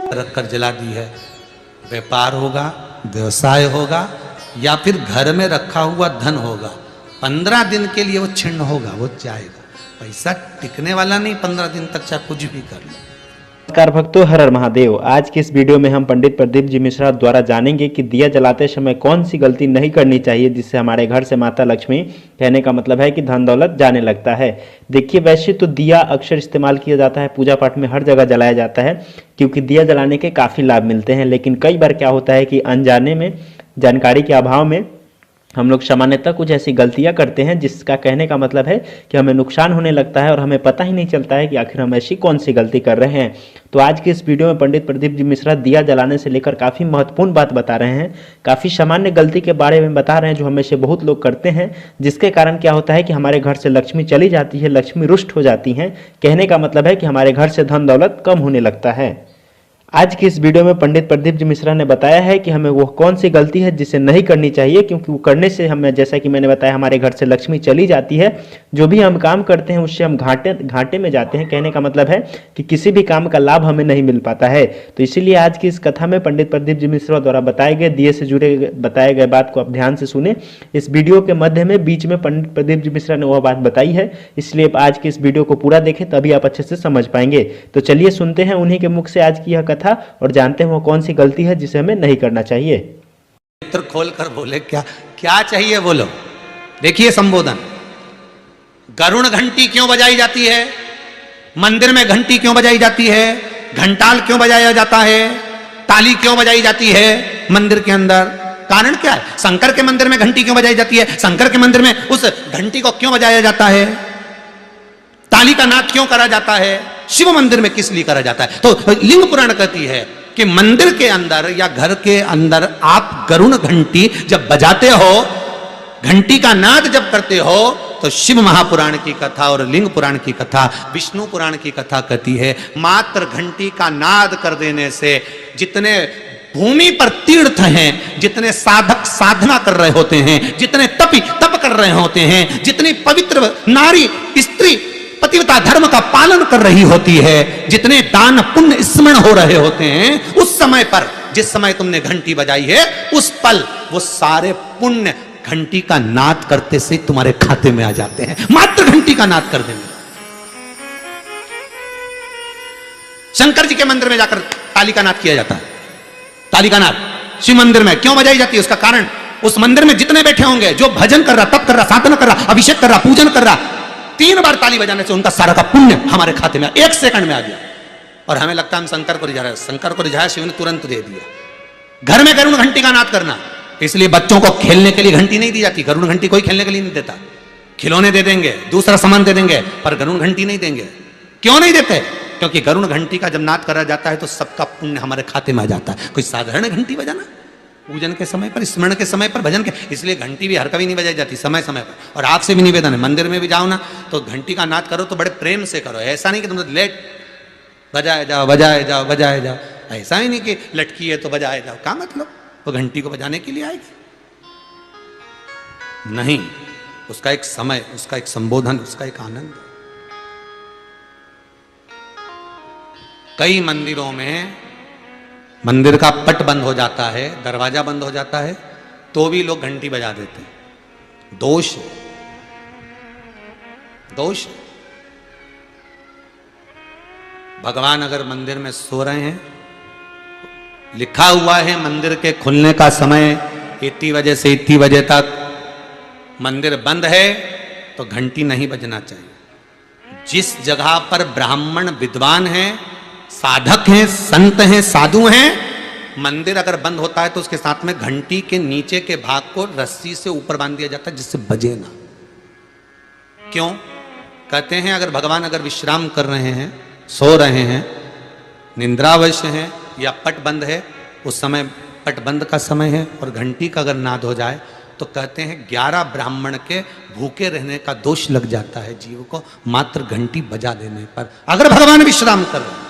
रखकर जला दी है। व्यापार होगा, व्यवसाय होगा या फिर घर में रखा हुआ धन होगा, 15 दिन के लिए वो छिन्न होगा, वो जाएगा। पैसा टिकने वाला नहीं 15 दिन तक, चाहे कुछ भी कर लो। नमस्कार भक्तों, हर हर महादेव। आज की इस वीडियो में हम पंडित प्रदीप जी मिश्रा द्वारा जानेंगे कि दिया जलाते समय कौन सी गलती नहीं करनी चाहिए जिससे हमारे घर से माता लक्ष्मी, कहने का मतलब है कि धन दौलत जाने लगता है। देखिए, वैसे तो दिया अक्सर इस्तेमाल किया जाता है, पूजा पाठ में हर जगह जलाया जाता है क्योंकि दिया जलाने के काफ़ी लाभ मिलते हैं। लेकिन कई बार क्या होता है कि अनजाने में, जानकारी के अभाव में हम लोग सामान्यतः कुछ ऐसी गलतियां करते हैं जिसका कहने का मतलब है कि हमें नुकसान होने लगता है और हमें पता ही नहीं चलता है कि आखिर हम ऐसी कौन सी गलती कर रहे हैं। तो आज की इस वीडियो में पंडित प्रदीप जी मिश्रा दिया जलाने से लेकर काफ़ी महत्वपूर्ण बात बता रहे हैं, काफ़ी सामान्य गलती के बारे में बता रहे हैं जो हमें से बहुत लोग करते हैं, जिसके कारण क्या होता है कि हमारे घर से लक्ष्मी चली जाती है, लक्ष्मी रुष्ट हो जाती हैं। कहने का मतलब है कि हमारे घर से धन दौलत कम होने लगता है। आज की इस वीडियो में पंडित प्रदीप जी मिश्रा ने बताया है कि हमें वो कौन सी गलती है जिसे नहीं करनी चाहिए, क्योंकि वो करने से हमें, जैसा कि मैंने बताया, हमारे घर से लक्ष्मी चली जाती है। जो भी हम काम करते हैं उससे हम घाटे में जाते हैं। कहने का मतलब है कि किसी भी काम का लाभ हमें नहीं मिल पाता है। तो इसीलिए आज की इस कथा में पंडित प्रदीप जी मिश्रा द्वारा बताए गए दिए से जुड़े बताए गए बात को आप ध्यान से सुने। इस वीडियो के मध्य में बीच में पंडित प्रदीप जी मिश्रा ने वह बात बताई है, इसलिए आज की इस वीडियो को पूरा देखें, तभी आप अच्छे से समझ पाएंगे। तो चलिए सुनते हैं उन्हीं के मुख से आज की यह कथा और जानते हैं वो कौन सी गलती है जिसे हमें नहीं करना चाहिए। नेत्र खोल कर बोले, क्या क्या चाहिए बोलो। देखिए संबोधन, गरुण घंटी क्यों बजाई जाती है, मंदिर में घंटी क्यों बजाई जाती है, घंटाल क्यों बजाया जाता है, ताली क्यों बजाई जाती है मंदिर के अंदर, कारण क्या है। शंकर के मंदिर में घंटी क्यों बजाई जाती है, शंकर के मंदिर में उस घंटी को क्यों बजाया जाता है, ताली का नाद क्यों करा जाता है, शिव मंदिर में किस लिए करा जाता है। तो लिंग पुराण कहती है कि मंदिर के अंदर या घर के अंदर आप गरुण घंटी जब बजाते हो, घंटी का नाद जब करते हो, तो शिव महापुराण की कथा और लिंग पुराण की कथा, विष्णु पुराण की कथा कहती है मात्र घंटी का नाद कर देने से जितने भूमि पर तीर्थ हैं, जितने साधक साधना कर रहे होते हैं, जितने तपी तप कर रहे होते हैं, जितनी पवित्र नारी स्त्री पतिव्रता धर्म का पालन कर रही होती है, जितने दान पुण्य स्मरण हो रहे होते हैं, उस समय पर जिस समय तुमने घंटी बजाई है, उस पल वो सारे पुण्य घंटी का नाद करते से तुम्हारे खाते में आ जाते हैं, मात्र घंटी का नाद कर देंगे। शंकर जी के मंदिर में जाकर ताली का नाद किया जाता है। ताली का नाद शिव मंदिर में क्यों बजाई जाती है, उसका कारण उस मंदिर में जितने बैठे होंगे, जो भजन कर रहा, तप कर रहा, साधना कर रहा, अभिषेक कर रहा, पूजन कर रहा, 3 बार ताली बजाने से उनका सारा का पुण्य हमारे खाते में 1 सेकंड में आ गया। और हमें लगता है हम शंकर को रिझा रहे हैं, शंकर को रिझाया, शिव ने तुरंत दे दिया। घर में गरुण घंटी का नाद करना, इसलिए बच्चों को खेलने के लिए घंटी नहीं दी जाती। गरुण घंटी कोई खेलने के लिए नहीं देता, खिलौने दे देंगे, दूसरा सामान दे देंगे, पर गरुण घंटी नहीं देंगे। क्यों नहीं देते, क्योंकि गरुण घंटी का जब नाद करा जाता है तो सबका पुण्य हमारे खाते में आ जाता है। कोई साधारण घंटी बजाना, पूजन के समय पर, स्मरण के समय पर, भजन के, इसलिए घंटी भी हर कभी नहीं बजाई जाती, समय समय पर। और आपसे भी निवेदन है, मंदिर में भी जाओ ना तो घंटी का नाद करो तो बड़े प्रेम से करो। ऐसा नहीं कि तुम लेट बजाए जाओ बजाए जाओ बजाए जाओ, ऐसा ही नहीं कि लटकी है तो बजाए जाओ। क्या मतलब, वो घंटी को बजाने के लिए आएगी? नहीं, उसका एक समय, उसका एक संबोधन, उसका एक आनंद। कई मंदिरों में मंदिर का पट बंद हो जाता है, दरवाजा बंद हो जाता है, तो भी लोग घंटी बजा देते हैं। दोष, दोष। भगवान अगर मंदिर में सो रहे हैं, लिखा हुआ है मंदिर के खुलने का समय इतनी बजे से इतनी बजे तक, मंदिर बंद है तो घंटी नहीं बजना चाहिए। जिस जगह पर ब्राह्मण विद्वान हैं, साधक हैं, संत हैं, साधु हैं, मंदिर अगर बंद होता है तो उसके साथ में घंटी के नीचे के भाग को रस्सी से ऊपर बांध दिया जाता है जिससे बजे ना। क्यों? कहते हैं अगर भगवान अगर विश्राम कर रहे हैं, सो रहे हैं, निंद्रावश हैं या पट बंद है, उस समय पट बंद का समय है और घंटी का अगर नाद हो जाए तो कहते हैं 11 ब्राह्मण के भूखे रहने का दोष लग जाता है जीव को, मात्र घंटी बजा देने पर, अगर भगवान विश्राम कर रहे हैं।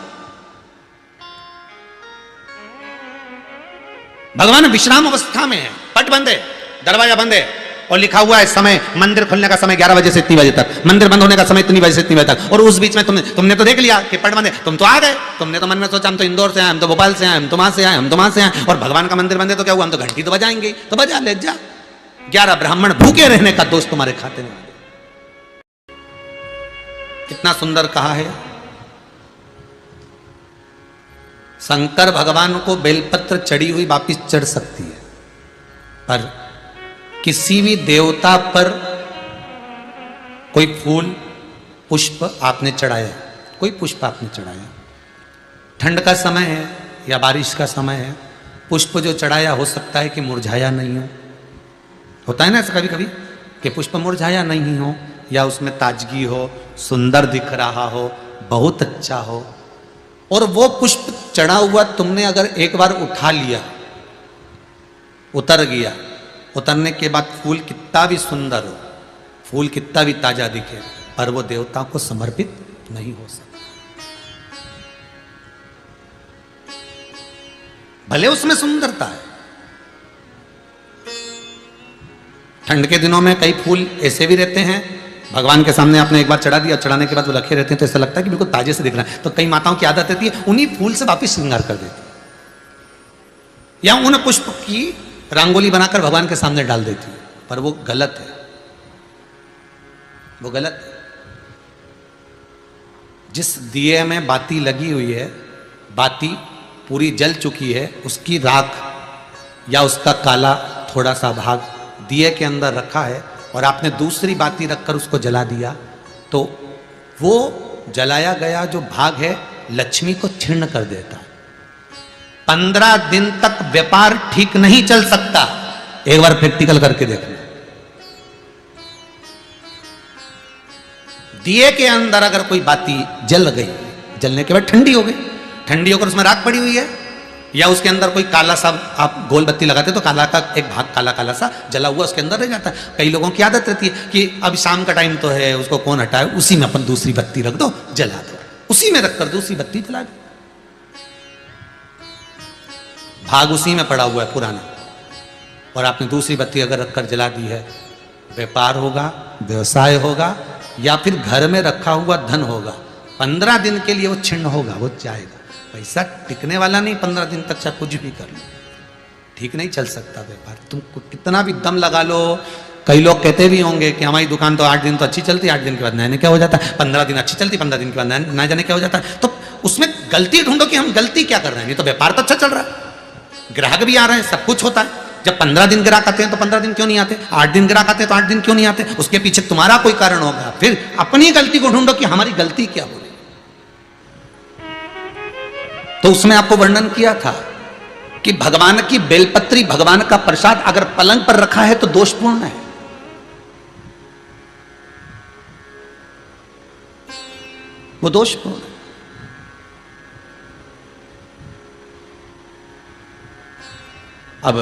भगवान विश्राम अवस्था में है, पट बंद है, दरवाजा बंद है, और लिखा हुआ है समय, मंदिर खुलने का समय 11 बजे से इतनी बजे तक, मंदिर बंद होने का समय इतनी बजे से इतनी बजे तक, और उस बीच में तुमने तो देख लिया कि पट बंद है, तुम तो आ गए, तुमने तो मन में सोचा हम तो इंदौर से आए, हम तो भोपाल से आए, हम तो वहां से आए, हम तो वहां से आए, और भगवान का मंदिर बंद है तो क्या हुआ, हम तो घंटी तो बजाएंगे, तो बजा ले जा। 11 ब्राह्मण भूखे रहने का दोष तुम्हारे खाते में। कितना सुंदर कहा है। शंकर भगवान को बेलपत्र चढ़ी हुई वापिस चढ़ सकती है, पर किसी भी देवता पर कोई फूल पुष्प आपने चढ़ाया, कोई पुष्प आपने चढ़ाया, ठंड का समय है या बारिश का समय है, पुष्प जो चढ़ाया हो सकता है कि मुरझाया नहीं हो। होता है ना ऐसा कभी कभी कि पुष्प मुरझाया नहीं हो, या उसमें ताजगी हो, सुंदर दिख रहा हो, बहुत अच्छा हो, और वो पुष्प चढ़ा हुआ तुमने अगर एक बार उठा लिया, उतर गया, उतरने के बाद फूल कितना भी सुंदर हो, फूल कितना भी ताजा दिखे, पर वो देवता को समर्पित नहीं हो सकता। भले उसमें सुंदरता है। ठंड के दिनों में कई फूल ऐसे भी रहते हैं, भगवान के सामने आपने एक बार चढ़ा दिया, चढ़ाने के बाद वो रखे रहते हैं तो ऐसा लगता है कि बिल्कुल ताजे से दिख रहा है, तो कई माताओं की आदत रहती है उन्हीं फूल से वापिस श्रृंगार कर देती है, या उन पुष्प की रंगोली बनाकर भगवान के सामने डाल देती है, पर वो गलत है, वो गलत है। जिस दिए में बाती लगी हुई है, बाती पूरी जल चुकी है, उसकी राख या उसका काला थोड़ा सा भाग दिए के अंदर रखा है, और आपने दूसरी बाती रखकर उसको जला दिया, तो वो जलाया गया जो भाग है लक्ष्मी को क्षीण कर देता है। 15 दिन तक व्यापार ठीक नहीं चल सकता। एक बार प्रैक्टिकल करके देखना। दिए के अंदर अगर कोई बाती जल गई, जलने के बाद ठंडी हो गई, ठंडी होकर उसमें राख पड़ी हुई है, या उसके अंदर कोई काला सा आप गोल बत्ती लगाते तो काला का एक भाग काला काला सा जला हुआ उसके अंदर रह जाता है। कई लोगों की आदत रहती है कि अब शाम का टाइम तो है, उसको कौन हटाए, उसी में अपन दूसरी बत्ती रख दो, जला दो, उसी में रखकर दूसरी बत्ती जला दो, भाग उसी में पड़ा हुआ है पुराना, और आपने दूसरी बत्ती अगर रखकर जला दी है, व्यापार होगा, व्यवसाय होगा, या फिर घर में रखा हुआ धन होगा, 15 दिन के लिए वो छिन्न होगा, वो जाएगा। पैसा टिकने वाला नहीं 15 दिन तक, चाहे कुछ भी कर लो, ठीक नहीं चल सकता व्यापार। तुम कितना भी दम लगा लो। कई लोग कहते भी होंगे कि हमारी दुकान तो 8 दिन तो अच्छी चलती है, 8 दिन के बाद नए क्या हो जाता है, 15 दिन अच्छी चलती, 15 दिन के बाद ना जाने क्या हो जाता है। तो उसमें गलती ढूंढो कि हम गलती क्या कर रहे हैं। नहीं तो व्यापार तो अच्छा चल रहा है, ग्राहक भी आ रहे हैं, सब कुछ होता है। जब 15 दिन ग्राहक आते हैं तो 15 दिन क्यों नहीं आते, 8 दिन ग्राहक आते हैं तो 8 दिन क्यों नहीं आते, उसके पीछे तुम्हारा कोई कारण होगा। फिर अपनी गलती को ढूंढो कि हमारी गलती क्या बोले। तो उसमें आपको वर्णन किया था कि भगवान की बेलपत्री, भगवान का प्रसाद अगर पलंग पर रखा है तो दोषपूर्ण है। वो दोषपूर्ण है। अब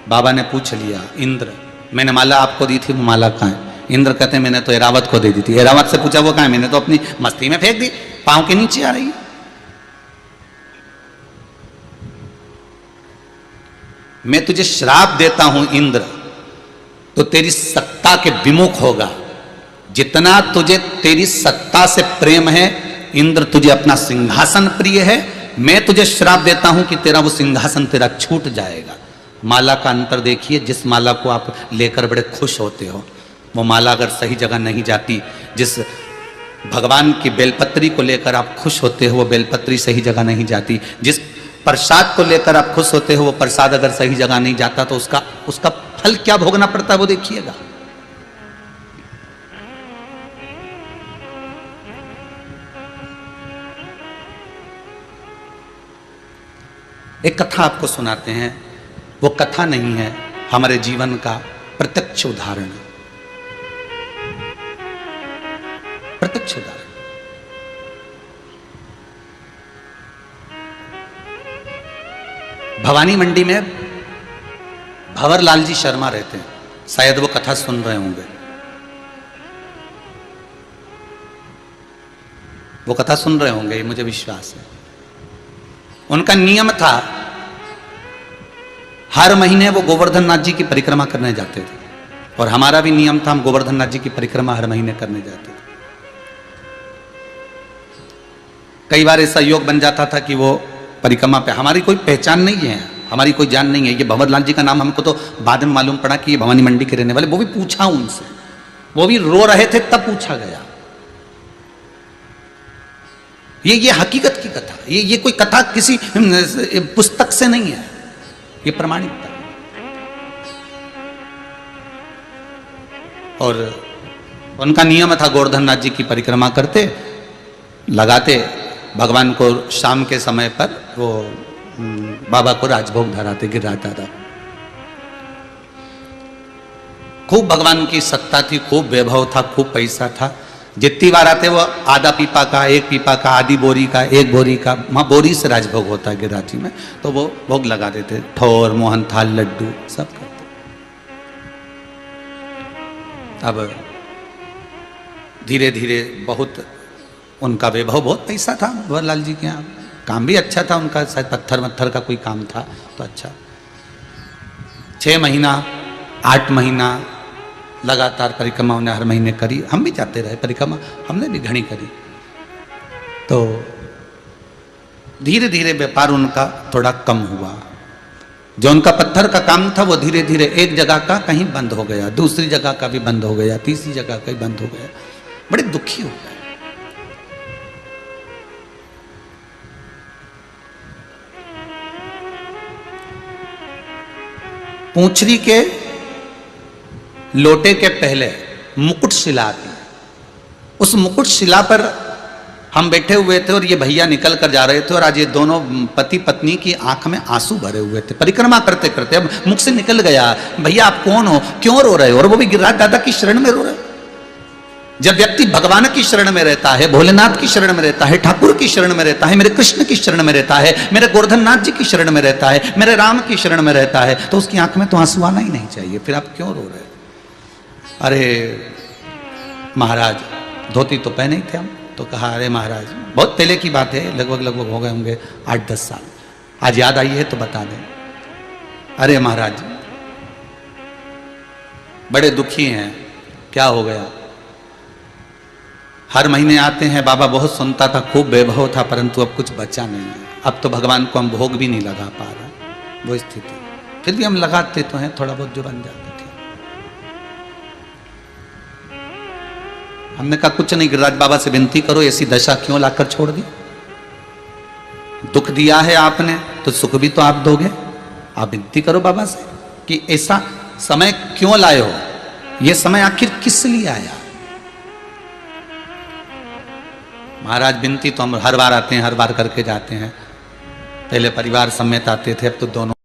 बाबा ने पूछ लिया, इंद्र मैंने माला आपको दी थी, वो माला कहां है? इंद्र कहते हैं मैंने तो एरावत को दे दी थी। एरावत से पूछा वो कहां है? मैंने तो अपनी मस्ती में फेंक दी, पांव के नीचे आ रही है। मैं तुझे श्राप देता हूं इंद्र, तो तेरी सत्ता के विमुख होगा। जितना तुझे तेरी सत्ता से प्रेम है इंद्र, तुझे अपना सिंहासन प्रिय है, मैं तुझे श्राप देता हूं कि तेरा वो सिंहासन तेरा छूट जाएगा। माला का अंतर देखिए, जिस माला को आप लेकर बड़े खुश होते हो, वो माला अगर सही जगह नहीं जाती, जिस भगवान की बेलपत्री को लेकर आप खुश होते हो वो बेलपत्री सही जगह नहीं जाती, जिस प्रसाद को लेकर आप खुश होते हो वो प्रसाद अगर सही जगह नहीं जाता तो उसका फल क्या भोगना पड़ता है वो देखिएगा। एक कथा आपको सुनाते हैं, वो कथा नहीं है, हमारे जीवन का प्रत्यक्ष उदाहरण है। प्रत्यक्ष उदाहरण। भवानी मंडी में भंवरलाल जी शर्मा रहते हैं, शायद वो कथा सुन रहे होंगे। वो कथा सुन रहे होंगे, ये मुझे विश्वास है। उनका नियम था हर महीने वो गोवर्धन नाथ जी की परिक्रमा करने जाते थे, और हमारा भी नियम था, हम गोवर्धन नाथ जी की परिक्रमा हर महीने करने जाते थे। कई बार ऐसा योग बन जाता था कि वो परिक्रमा पे, हमारी कोई पहचान नहीं है, हमारी कोई जान नहीं है, ये भंवरलाल जी का नाम हमको तो बाद में मालूम पड़ा कि ये भवानी मंडी के रहने वाले, वो भी पूछा उनसे, वो भी रो रहे थे तब पूछा गया। ये हकीकत की कथा, ये कोई कथा किसी पुस्तक से नहीं है, ये प्रमाणित था। और उनका नियम था, गोवर्धन नाथ जी की परिक्रमा करते, लगाते भगवान को, शाम के समय पर वो बाबा को राजभोग धराते, गिराज दादा। खूब भगवान की सत्ता थी, खूब वैभव था, खूब पैसा था। जितनी बार आते वो आधा पीपा का, एक पीपा का, आधी बोरी का, एक बोरी का, वहाँ बोरी से राजभोग होता है गिराजी में, तो वो भोग लगा देते, ठोर, मोहन थाल, लड्डू सब करते। अब धीरे धीरे बहुत उनका वैभव, बहुत पैसा था भंवरलाल जी के यहाँ, काम भी अच्छा था उनका, शायद पत्थर वत्थर का कोई काम था तो अच्छा। 6 महीना 8 महीना लगातार परिक्रमा उन्हें हर महीने करी, हम भी जाते रहे परिक्रमा, हमने भी घनी करी। तो धीरे धीरे व्यापार उनका थोड़ा कम हुआ, जो उनका पत्थर का काम था वो धीरे धीरे एक जगह का कहीं बंद हो गया, दूसरी जगह का भी बंद हो गया, तीसरी जगह का भी बंद हो गया, बड़े दुखी हो गए। पूंछरी के लोटे के पहले मुकुट शिला आती है, उस मुकुट शिला पर हम बैठे हुए थे और ये भैया निकल कर जा रहे थे, और आज ये दोनों पति पत्नी की आंख में आंसू भरे हुए थे परिक्रमा करते करते। अब मुख से निकल गया, भैया आप कौन हो, क्यों रो रहे हो, और वो भी गिरिराज दादा की शरण में रो रहे। जब व्यक्ति भगवान की शरण में रहता है, भोलेनाथ की शरण में रहता है, ठाकुर की शरण में रहता है, मेरे कृष्ण की शरण में रहता है, मेरे गोवर्धन नाथ जी की शरण में रहता है, मेरे राम की शरण में रहता है, तो उसकी आंख में तो आंसू आना ही नहीं चाहिए, फिर आप क्यों रो रहे। अरे महाराज, धोती तो पहने ही थे हम, तो कहा अरे महाराज, बहुत पहले की बात है, लगभग हो गए होंगे 8-10 साल, आज याद आई है तो बता दें। अरे महाराज बड़े दुखी हैं, क्या हो गया। हर महीने आते हैं, बाबा बहुत सुनता था, खूब वैभव था, परंतु अब कुछ बचा नहीं है, अब तो भगवान को हम भोग भी नहीं लगा पा रहा, वो स्थिति। फिर भी हम लगाते तो हैं, थोड़ा बहुत जो बन जाता। हमने कहा कुछ नहीं, गिरिराज बाबा से विनती करो, ऐसी दशा क्यों लाकर छोड़ दी, दुख दिया है आपने तो सुख भी तो आप दोगे, आप विनती करो बाबा से कि ऐसा समय क्यों लाए हो, ये समय आखिर किस लिए आया। महाराज विनती तो हम हर बार आते हैं, हर बार करके जाते हैं, पहले परिवार समेत आते थे, अब तो दोनों